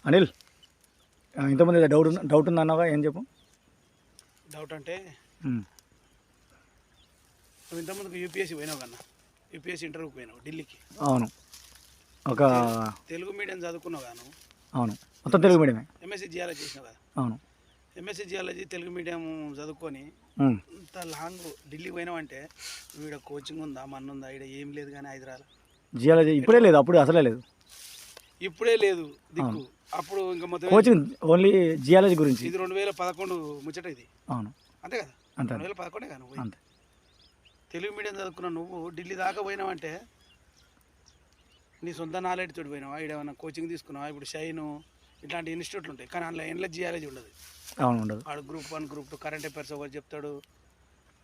అనిల్, ఇంతమంది డౌట్ ఉందన్నావా, ఏం చెప్పు. డౌట్ అంటే నువ్వు ఇంతమందికి యూపీఎస్సీ పోయినావు కన్నా, యూపీఎస్సీ ఇంటర్వ్యూకి పోయినావు ఢిల్లీకి. అవును, ఒక తెలుగు మీడియం చదువుకున్నావు గాను. అవును, మొత్తం తెలుగు మీడియమే. ఎంఎస్సీ జియాలజీ చేసినావు కదా. అవును, ఎంఎస్సీ జియాలజీ తెలుగు మీడియం చదువుకొని ఇంత లాంగ్ ఢిల్లీ పోయినావంటే వీడ కోచింగ్ ఉందా, మన్ను ఉందా? ఇక్కడ ఏం లేదు కానీ హైదరాబాద్ జియాలజీ ఇప్పుడే లేదు, అప్పుడు అసలే లేదు. ఇప్పుడే లేదు దిక్కు. అప్పుడు ఇంకా మొత్తం కోచింగ్ ఓన్లీ జియాలజీ గురించి. ఇది 2011 ముచ్చట ఇది. అవును, అంతే కదా, 2011 కదా నువ్వు అంతే. తెలుగు మీడియం చదువుకున్న నువ్వు ఢిల్లీ దాకా పోయినావంటే నీ సొంత నాలెడ్జ్ తోటి పోయినావా? ఇక్కడ ఏమైనా కోచింగ్ తీసుకున్నావా? ఇప్పుడు షైను ఇట్లాంటి ఇన్స్టిట్యూట్లు ఉంటాయి, కానీ అందులో ఎండ్లో జియాలజీ ఉండదు. అవును, ఉండదు. వాడు గ్రూప్ 1 గ్రూప్ 2 కరెంట్ అఫైర్స్ ఒకటి చెప్తాడు,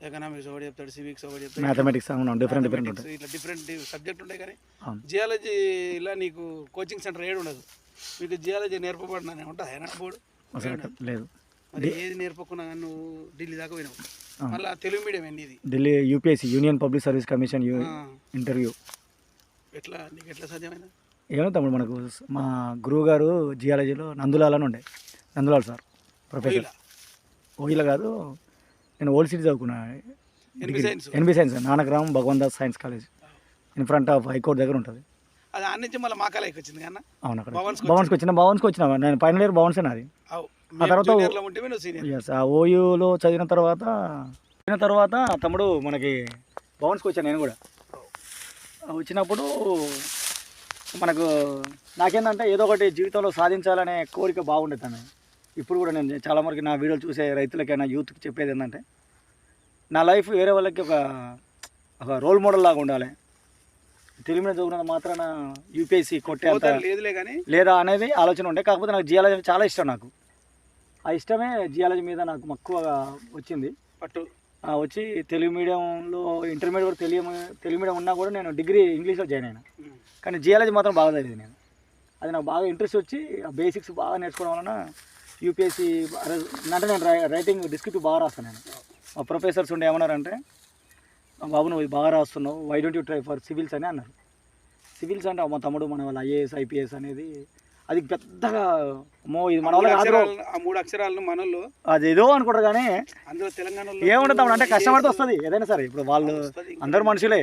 ఎకనామిక్స్ ఒకటి చెప్తాడు, సివిక్స్ ఒకటి చెప్తాడు, మ్యాథమెటిక్స్ డిఫరెంట్ ఇట్లా డిఫరెంట్ సబ్జెక్ట్ ఉంటాయి. కానీ జియాలజీలో నీకు కోచింగ్ సెంటర్ ఏడు ఉండదు. మీకు జియాలజీ నేర్పబడిన ఉంటుంది అయినా బోర్డు లేదు. మరి ఏది నేర్పకుండా కానీ నువ్వు ఢిల్లీ దాకా పోయినావు. మళ్ళీ తెలుగు మీడియం అండి ఇది. Delhi UPSC, union public service commission interview. నీకు ఎట్లా సాధ్యమైనా? ఏమో తమ్ముడు, మనకు మా గురువు గారు జియాలజీలో నందులాలని ఉండే, నందులాల్ సార్ ప్రొఫెసర్. ఓయిలా కాదు, నేను ఓల్డ్ సిటీ చదువుకున్నా, NB science, Nanakram Bhagwandas science college in front of high court దగ్గర ఉంటుంది. అది అన్ని నుంచి మళ్ళీ మా కాలేజ్కి వచ్చింది కన్నా. అవును, అక్కడ భవన్స్కి వచ్చిన నేను ఫైనల్ ఇయర్ భవన్స్ అది. ఆ తర్వాత ఓయూలో చదివిన తర్వాత తమ్ముడు మనకి భవన్స్కి వచ్చాను నేను కూడా. వచ్చినప్పుడు మనకు నాకేంటంటే ఏదో ఒకటి జీవితంలో సాధించాలనే కోరిక బాగుండేది తను. ఇప్పుడు కూడా నేను చాలా వరకు నా వీడియోలు చూసే రైతులకైనా యూత్కి చెప్పేది ఏంటంటే, నా లైఫ్ వేరే వాళ్ళకి ఒక రోల్ మోడల్ లాగా ఉండాలి. తెలుగు మీద చదువుకున్న మాత్రాన యూపీఎస్సీ కొట్టే లేదా అనేది ఆలోచన ఉండే. కాకపోతే నాకు జియాలజీ చాలా ఇష్టం. నాకు ఆ ఇష్టమే జియాలజీ మీద నాకు మక్కువగా వచ్చింది పట్టు. వచ్చి తెలుగు మీడియంలో ఇంటర్మీడియట్ వరకు తెలుగు మీడియం ఉన్నా కూడా నేను డిగ్రీ ఇంగ్లీష్లో జాయిన్ అయినా. కానీ జియాలజీ మాత్రం బాగా చదివేది నేను. అది నాకు బాగా ఇంట్రెస్ట్ వచ్చి ఆ బేసిక్స్ బాగా నేర్చుకోవడం వలన యూపీఎస్సీ అంటే నేను రైటింగ్ డిస్క్రిప్టివ్ బాగా రాస్తాను. నేను మా ప్రొఫెసర్స్ ఉండే ఏమన్నారంటే, బాబు నువ్వు బాగా రాస్తున్నావు, why don't you try for civils అని అన్నారు. సివిల్స్ అంటే మా తమ్ముడు మన వాళ్ళు ఐఏఎస్ ఐపీఎస్ అనేది అది పెద్దగా ఇది మన వాళ్ళ కాదు. ఆ 3 అక్షరాలను మనలో అది ఏదో అనుకుంటారు, కానీ అందులో తెలంగాణలో ఏముంటుంది తమ్ముడు అంటే కష్టపడితే వస్తుంది ఏదైనా సరే. ఇప్పుడు వాళ్ళు అందరూ మనుషులే.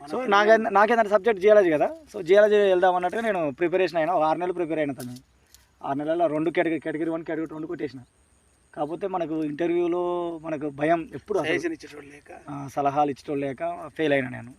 సో నాకేంటంటే సబ్జెక్ట్ జియాలజీ కదా. సో జియాలజీ వెళ్దాం అన్నట్టుగా నేను ప్రిపరేషన్ అయినా. 6 నెలలు ప్రిపేర్ అయినా. తను 6 నెలల్లో 2 కేటగిరీ 1 కేటగిరీ 2 కొట్టేసిన. కాకపోతే మనకు ఇంటర్వ్యూలో మనకు భయం ఎప్పుడు, సలహాలు ఇచ్చేటోళ్ళు లేక ఫెయిల్ అయినా నేను.